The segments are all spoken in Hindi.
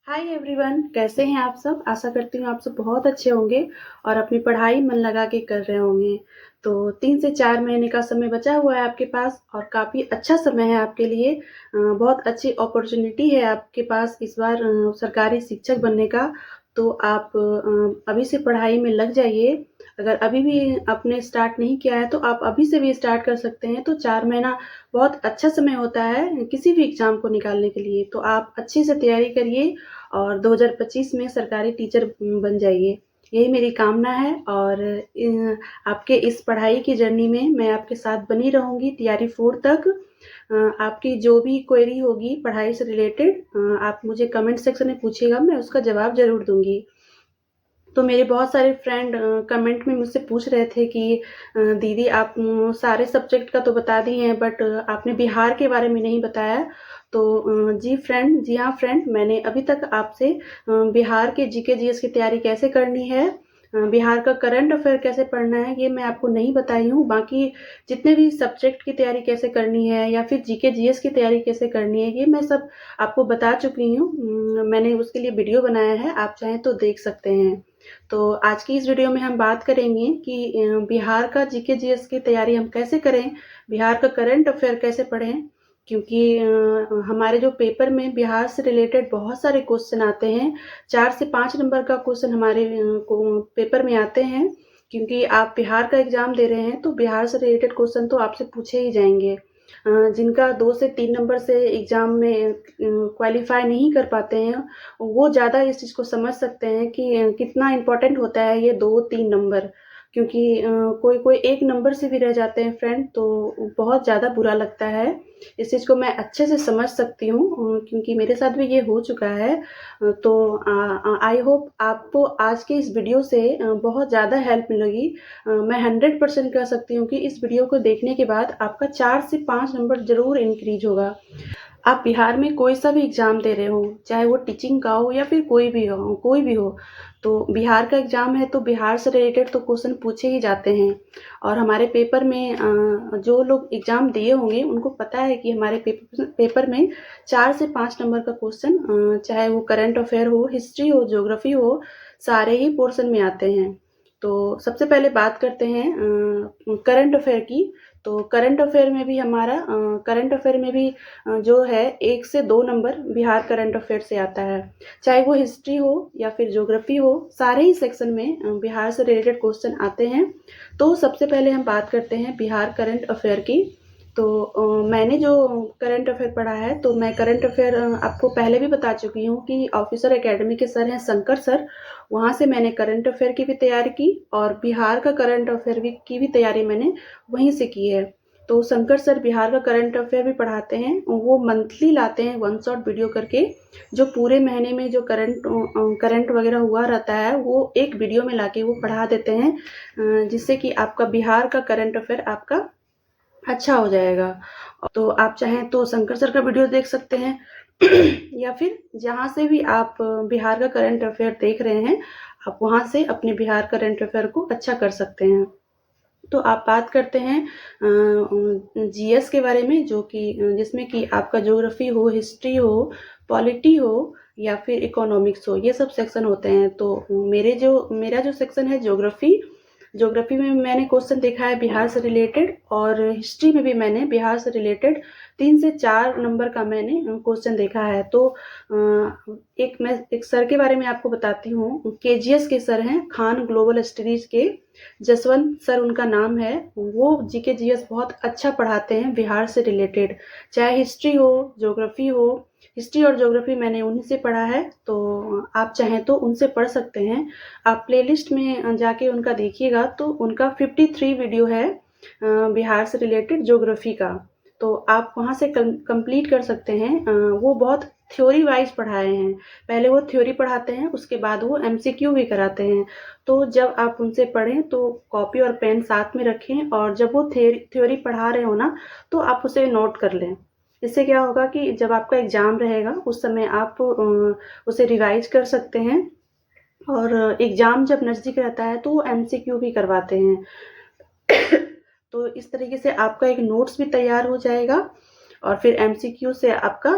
हाय एवरीवन, कैसे हैं आप सब। आशा करती हूँ आप सब बहुत अच्छे होंगे और अपनी पढ़ाई मन लगा के कर रहे होंगे। तो 3 से 4 महीने का समय बचा हुआ है आपके पास और काफ़ी अच्छा समय है आपके लिए। बहुत अच्छी अपॉर्चुनिटी है आपके पास इस बार सरकारी शिक्षक बनने का। तो आप अभी से पढ़ाई में लग जाइए। अगर अभी भी आपने स्टार्ट नहीं किया है तो आप अभी से भी स्टार्ट कर सकते हैं। तो 4 महीना बहुत अच्छा समय होता है किसी भी एग्ज़ाम को निकालने के लिए। तो आप अच्छे से तैयारी करिए और 2025 में सरकारी टीचर बन जाइए। यही मेरी कामना है और आपके इस पढ़ाई की जर्नी में मैं आपके साथ बनी रहूँगी तैयारी 4 तक। आपकी जो भी क्वेरी होगी पढ़ाई से रिलेटेड आप मुझे कमेंट सेक्शन में पूछिएगा, मैं उसका जवाब ज़रूर दूँगी। तो मेरे बहुत सारे फ्रेंड कमेंट में मुझसे पूछ रहे थे कि दीदी आप सारे सब्जेक्ट का तो बता दी हैं बट आपने बिहार के बारे में नहीं बताया। तो जी हाँ फ्रेंड, मैंने अभी तक आपसे बिहार के जीके जीएस की तैयारी कैसे करनी है, बिहार का करंट अफेयर कैसे पढ़ना है, ये मैं आपको नहीं बताई हूँ। बाकी जितने भी सब्जेक्ट की तैयारी कैसे करनी है या फिर जीके जीएस की तैयारी कैसे करनी है, ये मैं सब आपको बता चुकी हूँ। मैंने उसके लिए वीडियो बनाया है, आप चाहें तो देख सकते हैं। तो आज की इस वीडियो में हम बात करेंगे कि बिहार का जीके जीएस की तैयारी हम कैसे करें, बिहार का करंट अफेयर कैसे पढ़ें। क्योंकि हमारे जो पेपर में बिहार से रिलेटेड बहुत सारे क्वेश्चन आते हैं। 4 से 5 नंबर का क्वेश्चन हमारे पेपर में आते हैं। क्योंकि आप बिहार का एग्ज़ाम दे रहे हैं तो बिहार से रिलेटेड क्वेश्चन तो आपसे पूछे ही जाएंगे। जिनका 2 से 3 नंबर से एग्ज़ाम में क्वालीफाई नहीं कर पाते हैं, वो ज़्यादा इस चीज़ को समझ सकते हैं कि कितना इम्पोर्टेंट होता है ये 2-3 नंबर। क्योंकि कोई-कोई 1 नंबर से भी रह जाते हैं फ्रेंड, तो बहुत ज़्यादा बुरा लगता है। इस चीज़ को मैं अच्छे से समझ सकती हूँ क्योंकि मेरे साथ भी ये हो चुका है। तो आई होप आपको आज के इस वीडियो से बहुत ज़्यादा हेल्प मिलेगी। मैं 100% कह सकती हूँ कि इस वीडियो को देखने के बाद आपका 4 से 5 नंबर ज़रूर इंक्रीज़ होगा। आप बिहार में कोई सा भी एग्ज़ाम दे रहे हो, चाहे वो टीचिंग का हो या फिर कोई भी हो, तो बिहार का एग्ज़ाम है तो बिहार से रिलेटेड तो क्वेश्चन पूछे ही जाते हैं। और हमारे पेपर में जो लोग एग्ज़ाम दिए होंगे उनको पता है कि हमारे पेपर में 4 से 5 नंबर का क्वेश्चन चाहे वो करंट अफेयर हो, हिस्ट्री हो, ज्योग्राफी हो, सारे ही पोर्शन में आते हैं। तो सबसे पहले बात करते हैं करंट अफेयर की। तो करंट अफेयर में भी जो है 1 से 2 नंबर बिहार करंट अफेयर से आता है। चाहे वो हिस्ट्री हो या फिर ज्योग्राफी हो, सारे ही सेक्शन में बिहार से रिलेटेड क्वेश्चन आते हैं। तो सबसे पहले हम बात करते हैं बिहार करंट अफेयर की। तो मैंने जो करंट अफेयर पढ़ा है, तो मैं करंट अफेयर आपको पहले भी बता चुकी हूँ कि ऑफिसर एकेडमी के सर हैं शंकर सर, वहाँ से मैंने करंट अफेयर की भी तैयारी की और बिहार का करंट अफेयर की भी तैयारी मैंने वहीं से की है। तो शंकर सर बिहार का करंट अफेयर भी पढ़ाते हैं, वो मंथली लाते हैं 1 शॉट वीडियो करके। जो पूरे महीने में जो करंट वगैरह हुआ रहता है वो एक वीडियो में लाके वो पढ़ा देते हैं, जिससे कि आपका बिहार का करंट अफेयर आपका अच्छा हो जाएगा। तो आप चाहें तो शंकर सर का वीडियो देख सकते हैं या फिर जहाँ से भी आप बिहार का करंट अफेयर देख रहे हैं, आप वहाँ से अपने बिहार करंट अफेयर को अच्छा कर सकते हैं। तो आप बात करते हैं जीएस के बारे में, जो कि जिसमें कि आपका ज्योग्राफी हो, हिस्ट्री हो, पॉलिटी हो या फिर इकोनॉमिक्स हो, ये सब सेक्शन होते हैं। तो मेरा जो सेक्शन है ज्योग्राफी, ज्योग्राफी में मैंने क्वेश्चन देखा है बिहार से रिलेटेड और हिस्ट्री में भी मैंने बिहार से रिलेटेड 3 से 4 नंबर का मैंने क्वेश्चन देखा है। तो मैं एक सर के बारे में आपको बताती हूँ। केजीएस के सर हैं, खान ग्लोबल स्टडीज़ के जसवंत सर उनका नाम है। वो जीके जीएस बहुत अच्छा पढ़ाते हैं बिहार से रिलेटेड, चाहे हिस्ट्री हो, ज्योग्राफी हो। हिस्ट्री और ज्योग्राफी मैंने उन्हीं से पढ़ा है, तो आप चाहें तो उनसे पढ़ सकते हैं। आप प्लेलिस्ट में जाके उनका देखिएगा तो उनका 53 वीडियो है बिहार से रिलेटेड ज्योग्राफी का, तो आप वहाँ से कंप्लीट कर सकते हैं। वो बहुत थ्योरी वाइज पढ़ाए हैं। पहले वो थ्योरी पढ़ाते हैं, उसके बाद वो एमसीक्यू भी कराते हैं। तो जब आप उनसे पढ़ें तो कॉपी और पेन साथ में रखें और जब वो थ्योरी पढ़ा रहे हो ना, तो आप उसे नोट कर लें। इससे क्या होगा कि जब आपका एग्ज़ाम रहेगा उस समय आप उसे रिवाइज कर सकते हैं। और एग्ज़ाम जब नज़दीक रहता है तो वो एमसीक्यू भी करवाते हैं। तो इस तरीके से आपका एक नोट्स भी तैयार हो जाएगा और फिर एमसीक्यू से आपका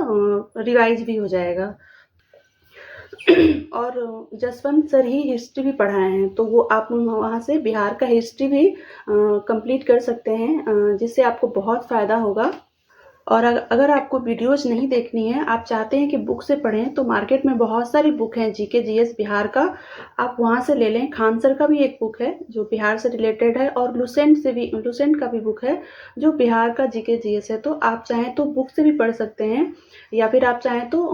रिवाइज भी हो जाएगा। और जसवंत सर ही हिस्ट्री भी पढ़ाए हैं, तो वो आप वहाँ से बिहार का हिस्ट्री भी कंप्लीट कर सकते हैं, जिससे आपको बहुत फ़ायदा होगा। और अगर आपको वीडियोज़ नहीं देखनी है, आप चाहते हैं कि बुक से पढ़ें, तो मार्केट में बहुत सारी बुक हैं जीके जीएस बिहार का, आप वहाँ से ले लें। खान सर का भी एक बुक है जो बिहार से रिलेटेड है, और लुसेंट का भी बुक है जो बिहार का जीके जीएस है। तो आप चाहें तो बुक से भी पढ़ सकते हैं, या फिर आप चाहें तो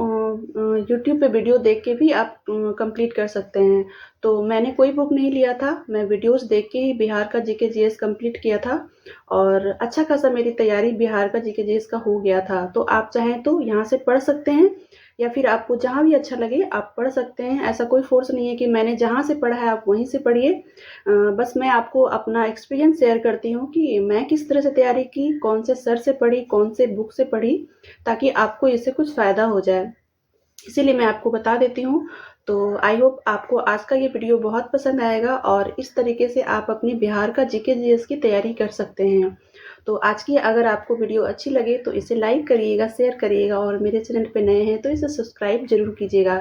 यूट्यूब पे वीडियो देख के भी आप कंप्लीट कर सकते हैं। तो मैंने कोई बुक नहीं लिया था, मैं वीडियोज़ देख के ही बिहार का जीके जीएस कंप्लीट किया था, और अच्छा खासा मेरी तैयारी बिहार का जीके जीएस का हो गया था। तो आप चाहें तो यहाँ से पढ़ सकते हैं, या फिर आपको जहाँ भी अच्छा लगे आप पढ़ सकते हैं। ऐसा कोई फ़ोर्स नहीं है कि मैंने जहाँ से पढ़ा है आप वहीं से पढ़िए। बस मैं आपको अपना एक्सपीरियंस शेयर करती हूँ कि मैं किस तरह से तैयारी की, कौन से सर से पढ़ी, कौन से बुक से पढ़ी, ताकि आपको इससे कुछ फ़ायदा हो जाए। इसीलिए मैं आपको बता देती हूँ। तो आई होप आपको आज का ये वीडियो बहुत पसंद आएगा, और इस तरीके से आप अपनी बिहार का जीके जीएस की तैयारी कर सकते हैं। तो आज की अगर आपको वीडियो अच्छी लगे तो इसे लाइक करिएगा, शेयर करिएगा, और मेरे चैनल पे नए हैं तो इसे सब्सक्राइब ज़रूर कीजिएगा।